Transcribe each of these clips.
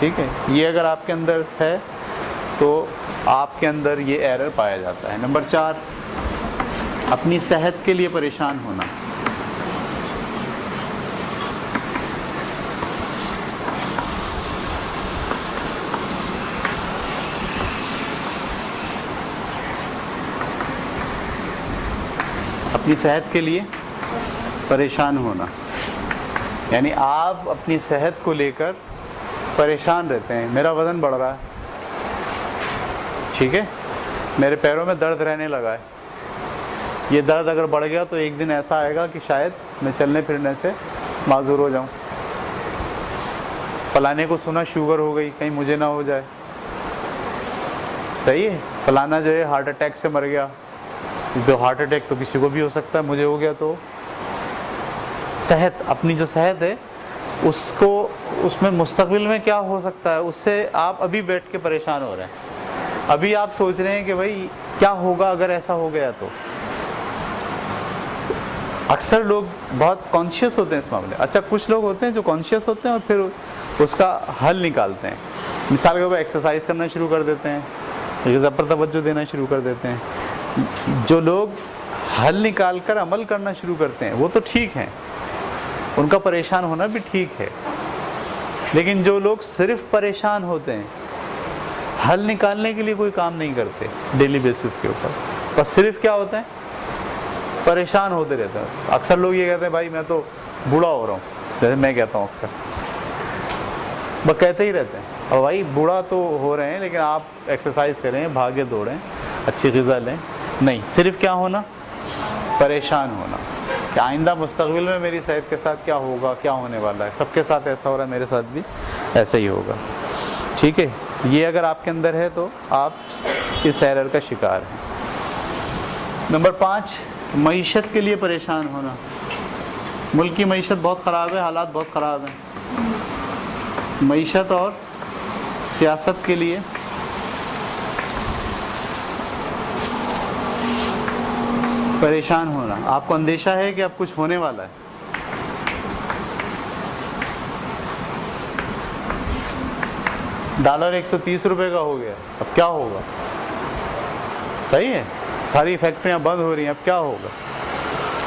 ٹھیک ہے، یہ اگر آپ کے اندر ہے تو آپ کے اندر یہ ایرر پایا جاتا ہے۔ نمبر 4، اپنی صحت کے لیے پریشان ہونا۔ اپنی صحت کے لیے پریشان ہونا، یعنی آپ اپنی صحت کو لے کر پریشان رہتے ہیں۔ میرا وزن بڑھ رہا ہے، ٹھیک ہے، میرے پیروں میں درد رہنے لگا ہے، یہ درد اگر بڑھ گیا تو ایک دن ایسا آئے گا کہ شاید میں چلنے پھرنے سے معذور ہو جاؤں۔ فلانے کو سنا شوگر ہو گئی، کہیں مجھے نہ ہو جائے، صحیح ہے، فلانا جو ہے ہارٹ اٹیک سے مر گیا، تو ہارٹ اٹیک تو کسی کو بھی ہو سکتا ہے، مجھے ہو گیا تو صحت، اپنی جو صحت ہے اس کو، اس میں مستقبل میں کیا ہو سکتا ہے اس سے آپ ابھی بیٹھ کے پریشان ہو رہے ہیں، ابھی آپ سوچ رہے ہیں کہ بھائی کیا ہوگا اگر ایسا ہو گیا تو۔ اکثر لوگ بہت کانشیس ہوتے ہیں اس معاملے۔ اچھا، کچھ لوگ ہوتے ہیں جو کانشیس ہوتے ہیں اور پھر اس کا حل نکالتے ہیں، مثال کے طور پر ایکسرسائز کرنا شروع کر دیتے ہیں، غذا پر توجہ دینا شروع کر دیتے ہیں۔ جو لوگ حل نکال کر عمل کرنا شروع کرتے ہیں وہ تو ٹھیک ہیں، ان کا پریشان ہونا بھی ٹھیک ہے، لیکن جو لوگ صرف پریشان ہوتے ہیں، حل نکالنے کے لیے کوئی کام نہیں کرتے ڈیلی بیسس کے اوپر، اور صرف کیا ہوتا ہے، پریشان ہوتے رہتے ہیں۔ اکثر لوگ یہ کہتے ہیں بھائی میں تو بوڑھا ہو رہا ہوں، جیسے میں کہتا ہوں اکثر، وہ کہتے ہی رہتے ہیں، اور بھائی بوڑھا تو ہو رہے ہیں لیکن آپ ایکسرسائز کریں، بھاگے دوڑیں، اچھی غذا لیں، نہیں، صرف کیا ہونا، پریشان ہونا کہ آئندہ مستقبل میں میری صحت کے ساتھ کیا ہوگا، کیا ہونے والا ہے، سب کے ساتھ ایسا ہو رہا ہے، میرے ساتھ بھی ایسا ہی ہوگا، ٹھیک ہے۔ یہ اگر آپ کے اندر ہے تو آپ اس ایرر کا شکار ہیں۔ نمبر 5، معیشت کے لیے پریشان ہونا۔ ملک کی معیشت بہت خراب ہے، حالات بہت خراب ہیں، معیشت اور سیاست کے لیے پریشان ہونا۔ آپ کو اندیشہ ہے کہ اب کچھ ہونے والا ہے، ڈالر 130 روپے کا ہو گیا، اب کیا ہوگا، صحیح ہے، ساری فیکٹریاں بند ہو رہی ہیں، اب کیا ہوگا،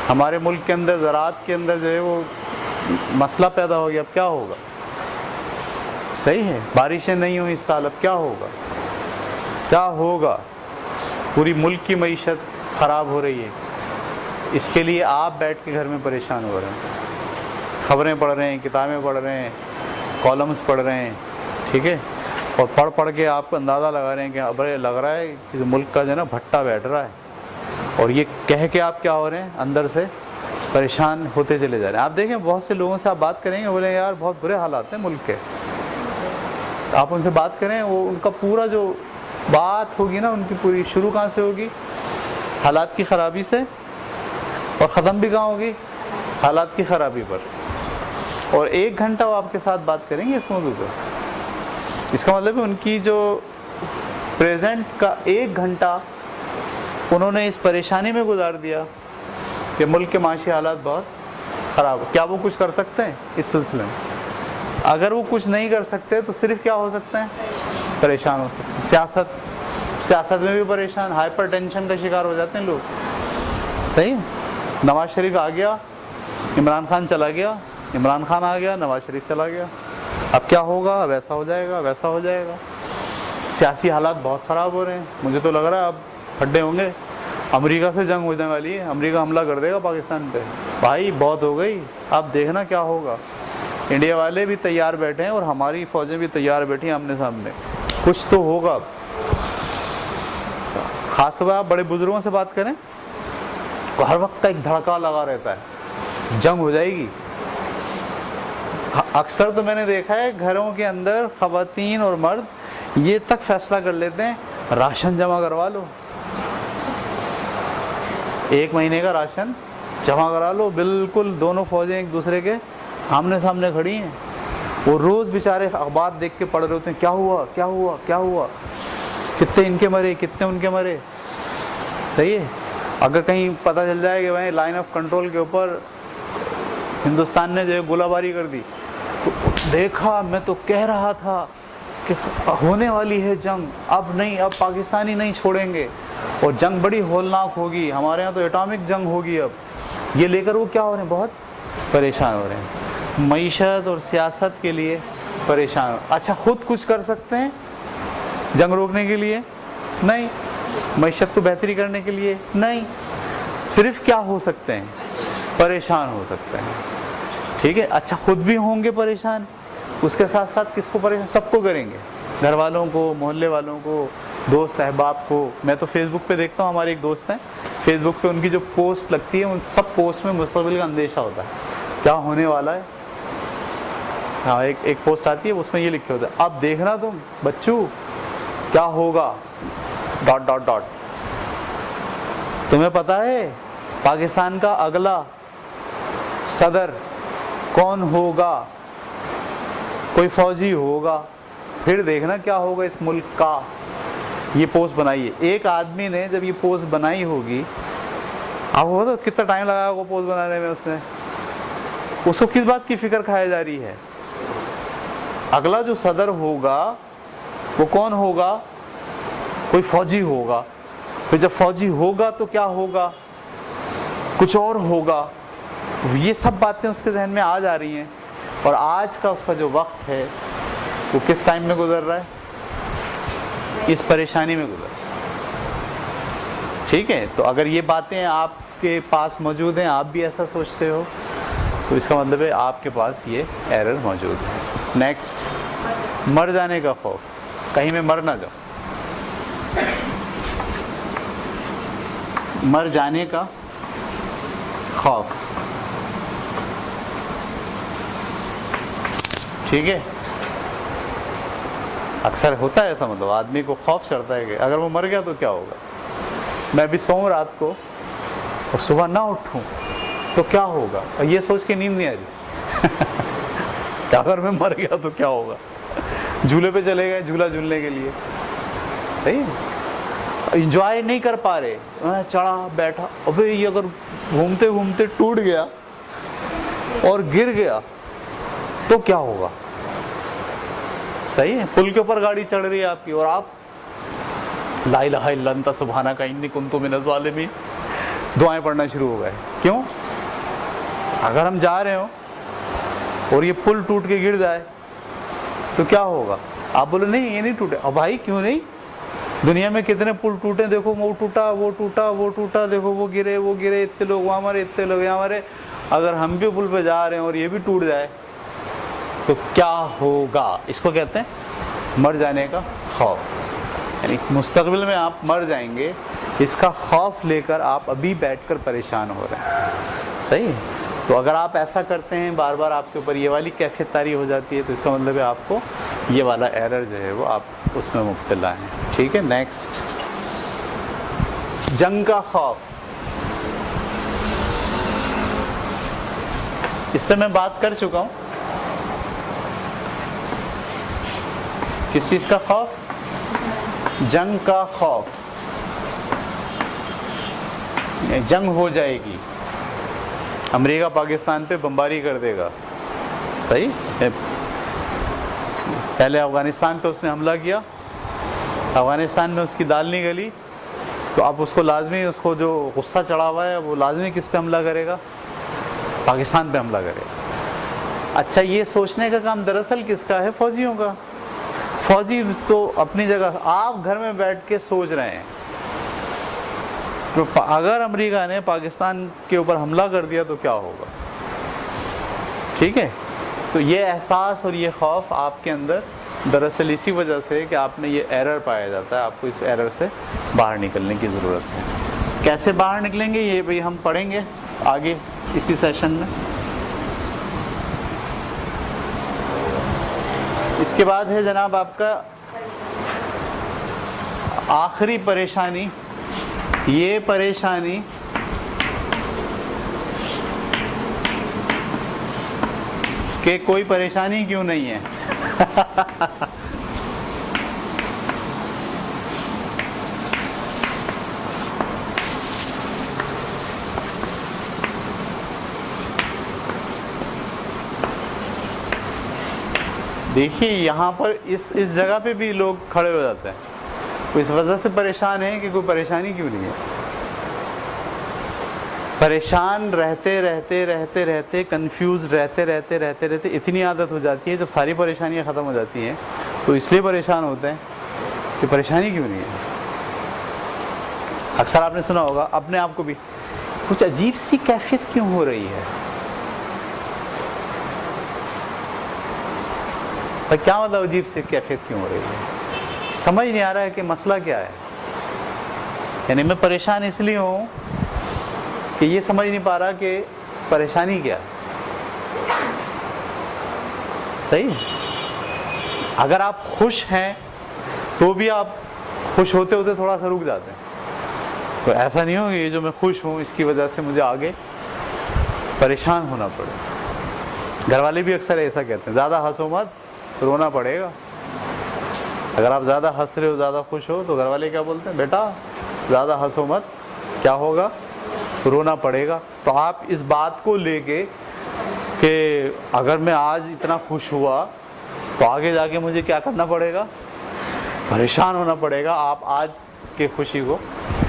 ہمارے ملک کے اندر زراعت کے اندر جو ہے وہ مسئلہ پیدا ہو گیا، اب کیا ہوگا، صحیح ہے، بارشیں نہیں ہوئی اس سال، اب کیا ہوگا، کیا ہوگا، پوری ملک کی معیشت خراب ہو رہی ہے، اس کے لیے آپ بیٹھ کے گھر میں پریشان ہو رہے ہیں، خبریں پڑھ رہے ہیں، کتابیں پڑھ رہے ہیں، کالمز پڑھ رہے ہیں، ٹھیک ہے، اور پڑھ پڑھ کے آپ کو اندازہ لگا رہے ہیں کہ اب لگ رہا ہے کہ ملک کا جو ہے نا بھٹا بیٹھ رہا ہے، اور یہ کہہ کے آپ کیا ہو رہے ہیں، اندر سے پریشان ہوتے چلے جا رہے ہیں۔ آپ دیکھیں بہت سے لوگوں سے آپ بات کریں گے، بولیں یار بہت برے حالات ہیں ملک کے، آپ ان سے بات کریں، وہ ان کا پورا جو بات ہوگی نا، ان کی پوری شروع کہاں سے ہوگی، حالات کی خرابی سے، اور ختم بھی کہاں ہوگی، حالات کی خرابی پر، اور 1 گھنٹہ وہ آپ کے ساتھ بات کریں گے اس موضوع پر۔ اس کا مطلب ہے ان کی جو پریزنٹ کا 1 گھنٹہ انہوں نے اس پریشانی میں گزار دیا کہ ملک کے معاشی حالات بہت خراب ہو۔ کیا وہ کچھ کر سکتے ہیں اس سلسلے میں؟ اگر وہ کچھ نہیں کر سکتے تو صرف کیا ہو سکتے ہیں، پریشان ہو سکتے ہیں۔ سیاست میں بھی پریشان، ہائپر ٹینشن کا شکار ہو جاتے ہیں لوگ، صحیح، نواز شریف آ گیا، عمران خان چلا گیا، عمران خان آ گیا، نواز شریف چلا گیا، اب کیا ہوگا، اب ایسا ہو جائے گا، ویسا ہو جائے گا، سیاسی حالات بہت خراب ہو رہے ہیں، مجھے تو لگ رہا ہے اب پھڈے ہوں گے، امریکہ سے جنگ ہونے والی ہے، امریکہ حملہ کر دے گا پاکستان پہ، بھائی بہت ہو گئی، اب دیکھنا کیا ہوگا۔ انڈیا والے بھی تیار بیٹھے ہیں اور ہماری فوجیں بھی تیار بیٹھی ہیں آمنے سامنے، کچھ تو ہوگا۔ خاص طور پر آپ بڑے بزرگوں سے بات کریں تو ہر وقت کا ایک دھڑکا لگا رہتا ہے، جنگ ہو جائے گی۔ اکثر تو میں نے دیکھا ہے گھروں کے اندر خواتین اور مرد یہ تک فیصلہ کر لیتے ہیں راشن جمع کروا لو، 1 مہینے کا راشن جمع کرا لو، بالکل دونوں فوجیں ایک دوسرے کے آمنے سامنے کھڑی ہیں، وہ روز بیچارے اخبار دیکھ کے پڑھ رہے ہوتے ہیں، کیا ہوا کیا ہوا کیا ہوا، کتنے ان کے مرے، کتنے ان کے مرے، صحیح ہے۔ اگر کہیں پتہ چل جائے کہ بھائی لائن آف کنٹرول کے اوپر ہندوستان نے جو ہے گولہ باری کر دی، تو دیکھا، میں تو کہہ رہا تھا کہ ہونے والی ہے جنگ، اب نہیں، اب پاکستانی نہیں چھوڑیں گے اور جنگ بڑی ہولناک ہوگی، ہمارے ہاں تو ایٹامک جنگ ہوگی، اب یہ لے کر وہ کیا ہو رہے ہیں، بہت پریشان ہو رہے ہیں، معیشت اور سیاست کے لیے پریشان۔ اچھا خود کچھ کر سکتے ہیں جنگ روکنے کے لیے؟ نہیں۔ معیشت کو بہتری کرنے کے لیے؟ نہیں۔ صرف کیا ہو سکتے ہیں، پریشان ہو سکتے ہیں، ٹھیک ہے۔ اچھا خود بھی ہوں گے پریشان، اس کے ساتھ ساتھ کس کو پریشان؟ سب کو کریں گے، گھر والوں کو، محلے والوں کو، دوست احباب کو۔ میں تو فیس بک پہ دیکھتا ہوں، ہمارے ایک دوست ہیں، فیس بک پہ ان کی جو پوسٹ لگتی ہے ان سب پوسٹ میں مستقبل کا اندیشہ ہوتا ہے، کیا ہونے والا ہے۔ ہاں ایک پوسٹ آتی ہے اس میں یہ لکھے ہوتا ہے، اب دیکھنا تم بچوں کیا ہوگا .. تمہیں پتا ہے پاکستان کا اگلا صدر کون ہوگا؟ کوئی فوجی ہوگا، پھر دیکھنا کیا ہوگا اس ملک کا۔ یہ پوسٹ بنائی ہے ایک آدمی نے، جب یہ پوسٹ بنائی ہوگی، آپ کو پتا کتنا ٹائم لگا وہ پوسٹ بنانے میں، اس کو کس بات کی فکر کھائی جا رہی ہے؟ اگلا جو صدر ہوگا وہ کون ہوگا؟ کوئی فوجی ہوگا، پھر جب فوجی ہوگا تو کیا ہوگا؟ کچھ اور ہوگا۔ یہ سب باتیں اس کے ذہن میں آ جا رہی ہیں، اور آج کا اس کا جو وقت ہے وہ کس ٹائم میں گزر رہا ہے؟ اس پریشانی میں گزر رہا ہے، ٹھیک ہے۔ تو اگر یہ باتیں آپ کے پاس موجود ہیں، آپ بھی ایسا سوچتے ہو، تو اس کا مطلب ہے آپ کے پاس یہ ایرر موجود ہے۔ نیکسٹ، مر جانے کا خوف، کہیں میں مر نہ جاؤں، مر جانے کا خوف، ٹھیک ہے۔ اکثر ہوتا ہے ایسا، مطلب آدمی کو خوف چڑھتا ہے کہ اگر وہ مر گیا تو کیا ہوگا، میں بھی سوؤں رات کو اور صبح نہ اٹھوں تو کیا ہوگا، اور یہ سوچ کے نیند نہیں آ رہی کہ اگر میں مر گیا تو کیا ہوگا۔ جھولے پہ چلے گئے جھولا جھولنے کے لیے، صحیح، انجوائے نہیں کر پا رہے، چڑھا بیٹھا، ابھی یہ اگر گھومتے گھومتے ٹوٹ گیا اور گر گیا تو کیا ہوگا، صحیح ہے۔ پل کے اوپر گاڑی چڑھ رہی ہے آپ کی، اور آپ لا الہ الا انت سبحانک انی کنت من الظالمین دعائیں پڑھنا شروع ہو گئے۔ کیوں؟ اگر ہم جا رہے ہوں اور یہ پل ٹوٹ کے گر جائے تو کیا ہوگا؟ آپ بولے نہیں یہ نہیں ٹوٹے، اب بھائی کیوں نہیں؟ دنیا میں کتنے پل ٹوٹے، دیکھو وہ ٹوٹا، وہ ٹوٹا، وہ ٹوٹا، دیکھو وہ گرے، اتنے لوگ وہاں مرے، اتنے لوگ یہاں مرے۔ اگر ہم بھی پل پہ جا رہے ہیں اور یہ بھی ٹوٹ جائے تو کیا ہوگا؟ اس کو کہتے ہیں مر جانے کا خوف، یعنی مستقبل میں آپ مر جائیں گے، اس کا خوف لے کر آپ ابھی بیٹھ کر پریشان ہو رہے ہیں، صحیح۔ تو اگر آپ ایسا کرتے ہیں، بار بار آپ کے اوپر یہ والی کیفیت طاری ہو جاتی ہے، تو اس کا مطلب ہے آپ کو یہ والا ایرر جو ہے وہ آپ اس میں مبتلا ہیں، ٹھیک ہے۔ نیکسٹ، جنگ کا خوف، اس پہ میں بات کر چکا ہوں۔ کس چیز کا خوف؟ جنگ کا خوف، جنگ ہو جائے گی، امریکہ پاکستان پہ بمباری کر دے گا، صحیح۔ پہلے افغانستان پہ اس نے حملہ کیا، افغانستان میں اس کی دال نہیں گلی، تو اب اس کو لازمی، اس کو جو غصہ چڑھا ہوا ہے وہ لازمی کس پہ حملہ کرے گا؟ پاکستان پہ حملہ کرے گا۔ اچھا یہ سوچنے کا کام دراصل کس کا ہے؟ فوجیوں کا۔ فوجی تو اپنی جگہ، آپ گھر میں بیٹھ کے سوچ رہے ہیں اگر امریکہ نے پاکستان کے اوپر حملہ کر دیا تو کیا ہوگا، ٹھیک ہے۔ تو یہ احساس اور یہ خوف آپ کے اندر دراصل اسی وجہ سے کہ آپ نے یہ ایرر پایا جاتا ہے، آپ کو اس ایرر سے باہر نکلنے کی ضرورت ہے۔ کیسے باہر نکلیں گے یہ بھی ہم پڑھیں گے آگے اسی سیشن میں۔ اس کے بعد ہے جناب آپ کا آخری پریشانی، یہ پریشانی کہ کوئی پریشانی کیوں نہیں ہے۔ دیکھیے یہاں پر اس جگہ پہ بھی لوگ کھڑے ہو جاتے ہیں، وہ اس وجہ سے پریشان ہیں کہ کوئی پریشانی کیوں نہیں ہے. پریشان رہتے رہتے رہتے رہتے کنفیوز رہتے رہتے رہتے رہتے اتنی عادت ہو جاتی ہے، جب ساری پریشانیاں ختم ہو جاتی ہیں تو اس لیے پریشان ہوتے ہیں کہ پریشانی کیوں نہیں ہے. اکثر آپ نے سنا ہوگا اپنے آپ کو بھی، کچھ عجیب سی کیفیت کیوں ہو رہی ہے. کیا مطلب عجیب سی کیفیت کیوں ہو رہی ہے؟ سمجھ نہیں آ رہا ہے کہ مسئلہ کیا ہے. یعنی میں پریشان اس لیے ہوں کہ یہ سمجھ نہیں پا رہا کہ پریشانی کیا ہے. صحیح. اگر آپ خوش ہیں تو بھی آپ خوش ہوتے ہوتے تھوڑا سا رک جاتے ہیں. تو ایسا نہیں ہو کہ یہ جو میں خوش ہوں اس کی وجہ سے مجھے آگے پریشان ہونا پڑے. گھر والے بھی اکثر ایسا کہتے ہیں، زیادہ ہنسو مت رونا پڑے گا. اگر آپ زیادہ ہنس رہے ہو، زیادہ خوش ہو، تو گھر والے کیا بولتے ہیں؟ بیٹا زیادہ ہنسو مت، کیا ہوگا؟ رونا پڑے گا. تو آپ اس بات کو لے کے کہ اگر میں آج اتنا خوش ہوا تو آگے جا کے مجھے کیا کرنا پڑے گا؟ پریشان ہونا پڑے گا. آپ آج کے خوشی کو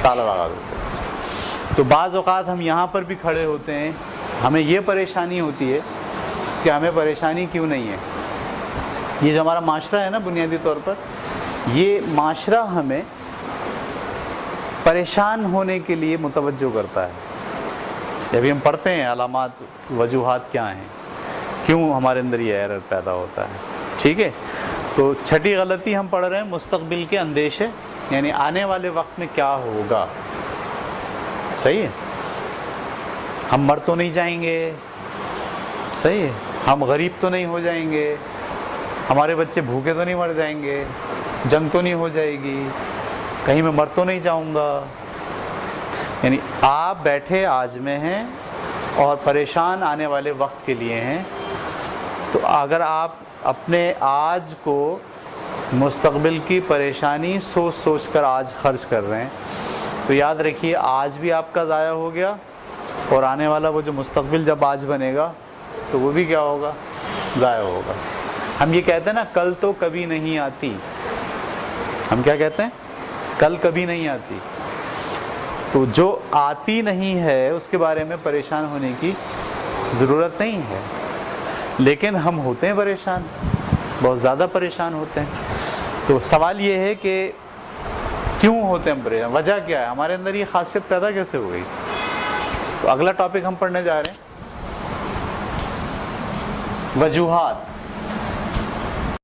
تالا لگا دیتے ہیں. تو بعض اوقات ہم یہاں پر بھی کھڑے ہوتے ہیں، ہمیں یہ پریشانی ہوتی ہے کہ ہمیں پریشانی کیوں نہیں ہے. یہ جو ہمارا معاشرہ ہے نا، بنیادی طور پر یہ معاشرہ ہمیں پریشان ہونے کے لیے متوجہ کرتا ہے. جب ہم پڑھتے ہیں علامات، وجوہات کیا ہیں، کیوں ہمارے اندر یہ ایرر پیدا ہوتا ہے. ٹھیک ہے. تو چھٹی غلطی ہم پڑھ رہے ہیں مستقبل کے اندیشے، یعنی آنے والے وقت میں کیا ہوگا. صحیح ہے. ہم مر تو نہیں جائیں گے، صحیح ہے. ہم غریب تو نہیں ہو جائیں گے، ہمارے بچے بھوکے تو نہیں مر جائیں گے، جنگ تو نہیں ہو جائے گی، کہیں میں مر تو نہیں جاؤں گا. یعنی آپ بیٹھے آج میں ہیں اور پریشان آنے والے وقت کے لیے ہیں. تو اگر آپ اپنے آج کو مستقبل کی پریشانی سوچ سوچ کر آج خرچ کر رہے ہیں تو یاد رکھیے آج بھی آپ کا ضائع ہو گیا، اور آنے والا وہ جو مستقبل جب آج بنے گا تو وہ بھی کیا ہوگا؟ ضائع ہوگا. ہم یہ کہتے ہیں نا، کل تو کبھی نہیں آتی. ہم کیا کہتے ہیں؟ کل کبھی نہیں آتی. تو جو آتی نہیں ہے اس کے بارے میں پریشان ہونے کی ضرورت نہیں ہے. لیکن ہم ہوتے ہیں پریشان، بہت زیادہ پریشان ہوتے ہیں. تو سوال یہ ہے کہ کیوں ہوتے ہیں پریشان؟ وجہ کیا ہے؟ ہمارے اندر یہ خاصیت پیدا کیسے ہو گئی؟ تو اگلا ٹاپک ہم پڑھنے جا رہے ہیں، وجوہات.